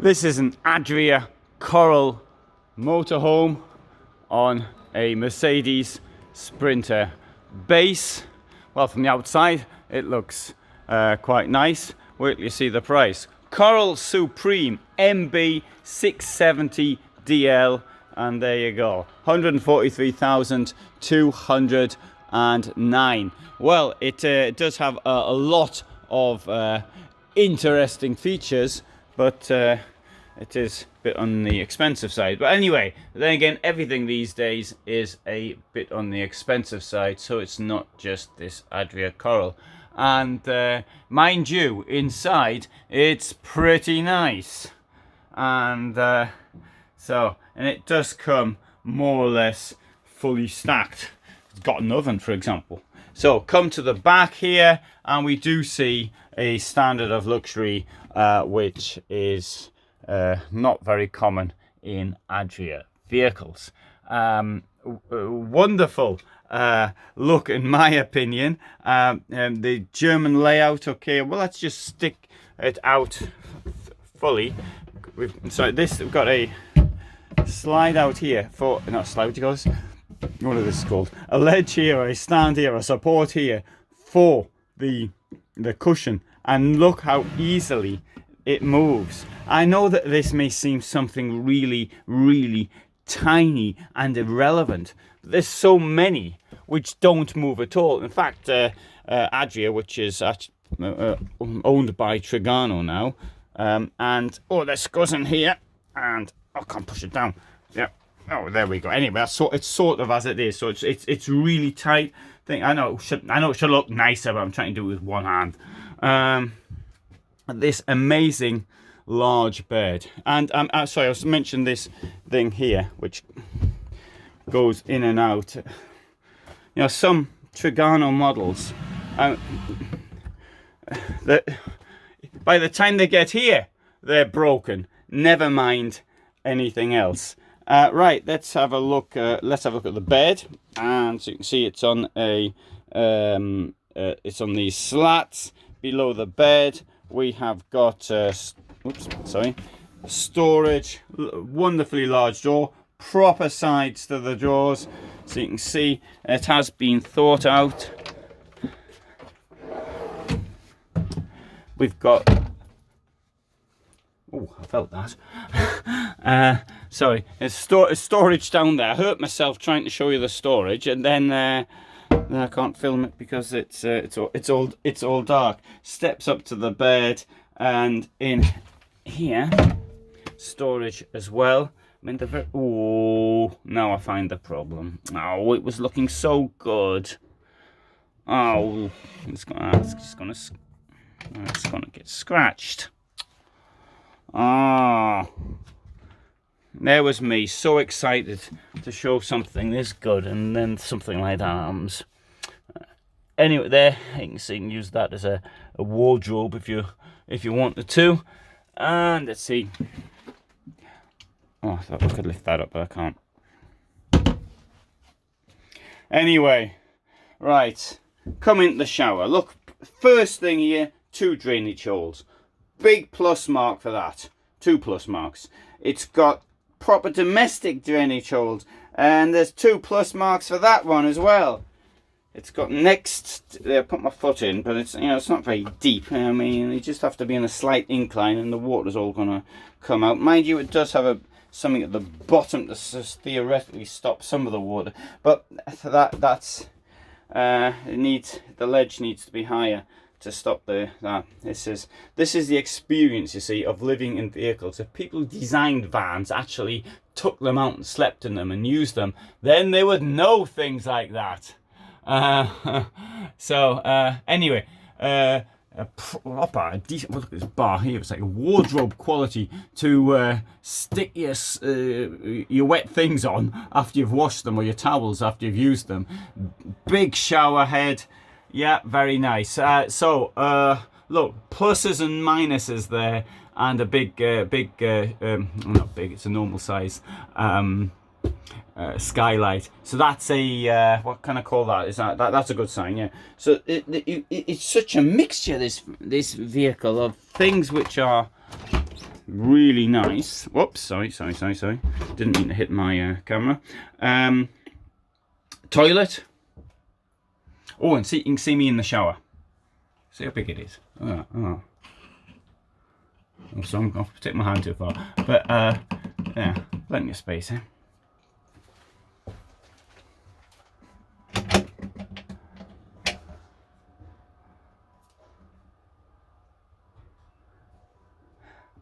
This is an Adria Coral motorhome on a Mercedes Sprinter base. Well, from the outside it looks quite nice. Wait till you see the price. Coral Supreme MB 670 DL, and there you go, 143,209. Well, it does have a lot of interesting features, but it is a bit on the expensive side. But anyway, then again, everything these days is a bit on the expensive side, so it's not just this Adria Coral. And mind you, inside it's pretty nice, and it does come more or less fully stacked. It's got an oven, for example. So come to the back here, and we do see a standard of luxury, which is not very common in Adria vehicles. Wonderful look, in my opinion. The German layout. Okay, well, let's just stick it out fully. We've got a slide out here for, not slide, what do you call this? What is this called? A ledge here, a stand here, a support here for the cushion, and look how easily it moves. I know that this may seem something really, really tiny and irrelevant, but there's so many which don't move at all. In fact, Adria, which is owned by Trigano now, and there's screws in here, and I can't push it down. Yeah. Oh, there we go. Anyway, it's sort of as it is. So it's really tight. I know it should look nicer, but I'm trying to do it with one hand. This amazing large bed, and sorry, I was mentioning this thing here, which goes in and out. You know, some Trigano models, by the time they get here, they're broken. Never mind anything else. Right, let's have a look. Let's have a look at the bed, and so you can see it's on it's on these slats below the bed. We have got storage, wonderfully large door, proper sides to the drawers, so you can see it has been thought out. We've got, oh, I felt that. Sorry, there's storage down there. I hurt myself trying to show you the storage, and then I can't film it because it's all dark. Steps up to the bed, and in here, storage as well. I mean, now I find the problem. Oh, it was looking so good. Oh, it's gonna get scratched. Ah. There was me, so excited to show something this good, and then something like that happens. Anyway, there you can see, you can use that as a wardrobe if you wanted to. And let's see. Oh, I thought I could lift that up, but I can't. Anyway, right, come into the shower. Look, first thing here, 2 drainage holes. Big plus mark for that. 2 plus marks. It's got proper domestic drainage holes, and there's 2 plus marks for that one as well. It's got next there, put my foot in, but it's, you know, it's not very deep. I mean, you just have to be in a slight incline and the water's all gonna come out. Mind you, it does have something at the bottom to theoretically stop some of the water, but that's the ledge needs to be higher to stop that. This is the experience, you see, of living in vehicles. If people designed vans, actually took them out and slept in them and used them, then they would know things like that. Anyway, a decent, look at this bar here. It's like a wardrobe quality to stick your wet things on after you've washed them, or your towels after you've used them. Big shower head. Yeah, very nice. Look, pluses and minuses there, and a big, not big, it's a normal size skylight. So that's a what can I call that? Is that's a good sign, yeah. So it's such a mixture, this vehicle, of things which are really nice. Whoops, sorry. Didn't mean to hit my camera. Toilet. Oh, and see, you can see me in the shower. See how big it is. Oh, so I'll take my hand too far. But yeah, plenty of space here.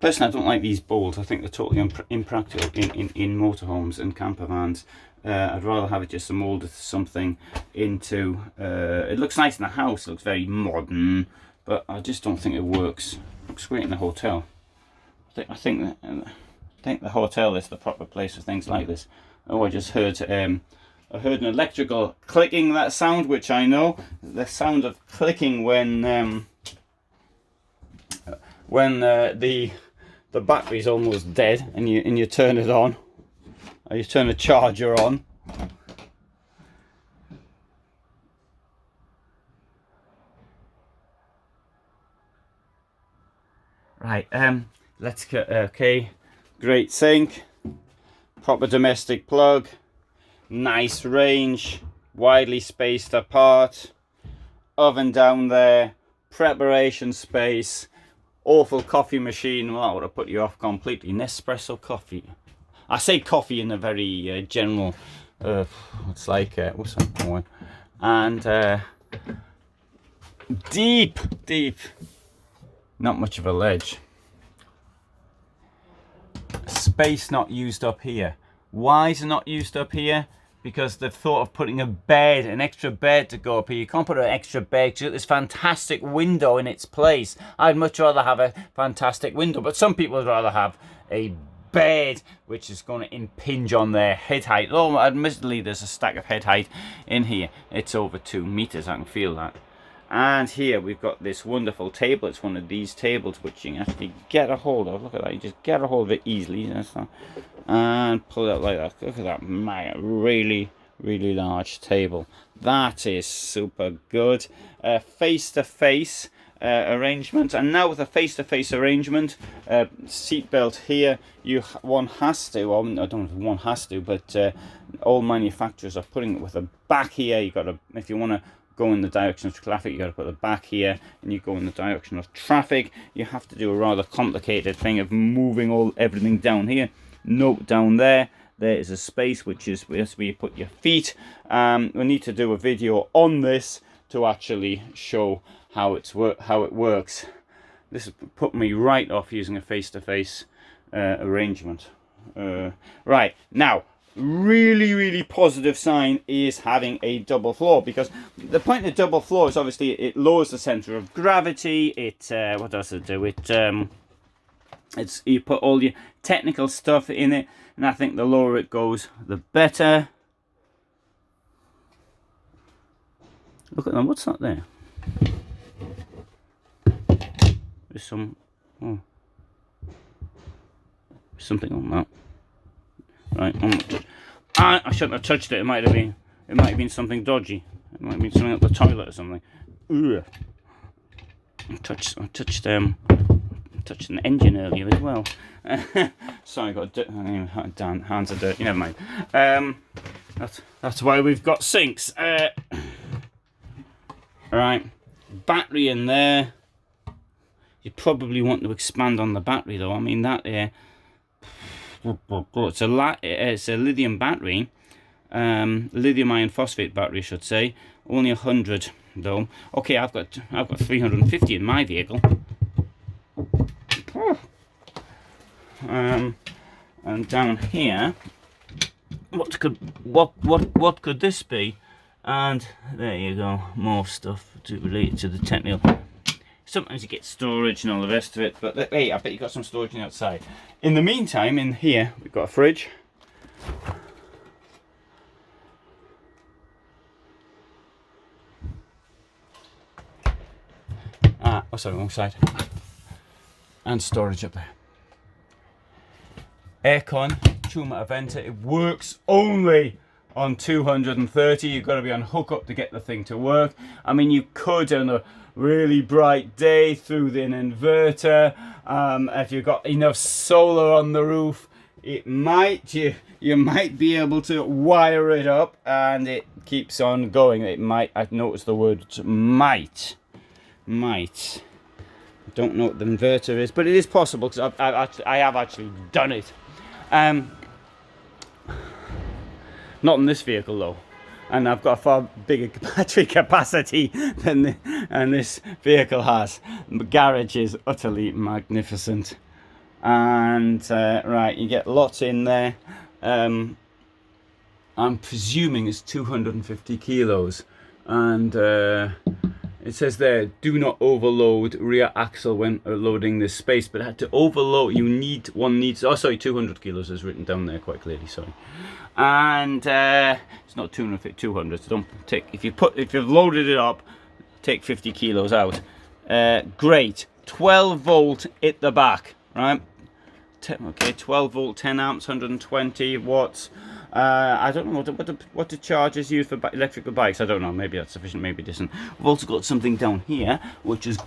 Personally, I don't like these bowls. I think they're totally impractical in motorhomes and camper vans. I'd rather have it just molded something into. It looks nice in the house. It looks very modern, but I just don't think it works. It looks great in the hotel. I think the hotel is the proper place for things like this. Oh, I just heard. I heard an electrical clicking. That sound, which I know, the sound of clicking when the battery's almost dead and you turn it on, or you turn the charger on. Right, let's get, okay, great sink, proper domestic plug, nice range, widely spaced apart, oven down there, preparation space. Awful coffee machine. Well, that would have put you off completely. Nespresso coffee. I say coffee in a very general. It's like what's that one? And deep. Not much of a ledge. Space not used up here. Why is it not used up here? Because they've thought of putting a bed, an extra bed to go up here. You can't put an extra bed. You got this fantastic window in its place. I'd much rather have a fantastic window, but some people would rather have a bed which is going to impinge on their head height. Oh, admittedly, there's a stack of head height in here. It's over 2 meters. I can feel that. And here we've got this wonderful table. It's one of these tables which you can actually get a hold of. Look at that. You just get a hold of it easily. And pull it out like that. Look at that. Really large table. That is super good. Face-to-face arrangement. And now with a face-to-face arrangement, seat belt here, one has to, well, I don't know if one has to, but all manufacturers are putting it with a back here. You got to, if you want to go in the direction of traffic, you got to put the back here, and you go in the direction of traffic. You have to do a rather complicated thing of moving everything down here. Note down there is a space which is where you put your feet. We need to do a video on this to actually show how it works. This has put me right off using a face-to-face arrangement. Right now, really positive sign is having a double floor, because the point of double floor is obviously it lowers the center of gravity. It what does it do? It's you put all your technical stuff in it, and I think the lower it goes, the better. Look at them. What's that there? There's something on that. Right, I shouldn't have touched it. It might have been something dodgy. It might have been something up the toilet or something. Ugh. I touched an engine earlier as well. Sorry, I got hands are dirty. Never mind. That's why we've got sinks. Right, battery in there. You probably want to expand on the battery though. I mean that it's a lithium battery, lithium iron phosphate battery, I should say. Only 100 though. Okay, I've got 350 in my vehicle. And down here, what could this be? And there you go, more stuff to relate to the technical. Sometimes you get storage and all the rest of it, but hey, I bet you got some storage on the outside. In the meantime, in here we've got a fridge. Oh sorry, wrong side. And storage up there. Aircon, 2-meter venter. It works only on 230. You've got to be on hookup to get the thing to work. I mean, you could on a really bright day through the inverter. If you've got enough solar on the roof, it might you might be able to wire it up and it keeps on going. It might. I've noticed the word might. Don't know what the inverter is, but it is possible because I have actually done it. Not in this vehicle though, and I've got a far bigger battery capacity than this vehicle has. The garage is utterly magnificent, and right, you get lots in there. I'm presuming it's 250 kilos, and it says there, do not overload rear axle when loading this space. But to overload, one needs, oh sorry, 200 kilos is written down there quite clearly, sorry. And it's not 250, 200, so don't take, if you've loaded it up, take 50 kilos out. Great, 12 volt at the back, right? Okay, 12 volt, 10 amps, 120 watts. I don't know what the chargers use for electrical bikes. I don't know. Maybe that's sufficient. Maybe it isn't. We've also got something down here which has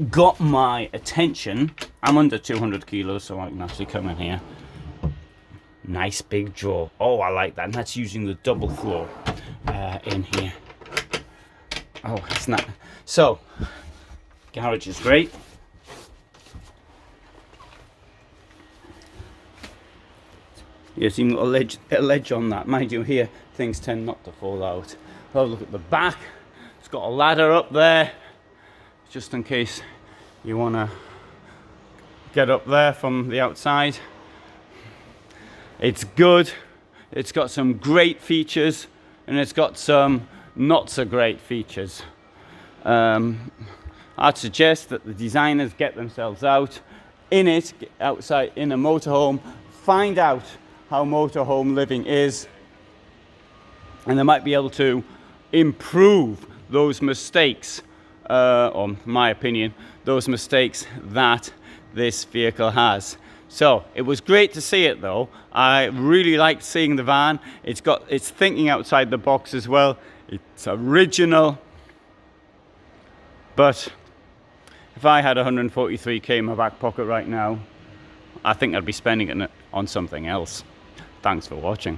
got my attention. I'm under 200 kilos, so I can actually come in here. Nice big drawer. Oh, I like that. And that's using the double floor in here. Oh, it's not. So, garage is great. Yes, you've got a ledge on that. Mind you, here things tend not to fall out. Have a look at the back. It's got a ladder up there, just in case you want to get up there from the outside. It's good. It's got some great features, and it's got some not so great features. I'd suggest that the designers get themselves out in it, outside in a motorhome, find out how motorhome living is, and they might be able to improve those mistakes, or in my opinion, those mistakes that this vehicle has. So it was great to see it though. I really liked seeing the van. It's thinking outside the box as well. It's original, but if I had 143k in my back pocket right now, I think I'd be spending it on something else. Thanks for watching.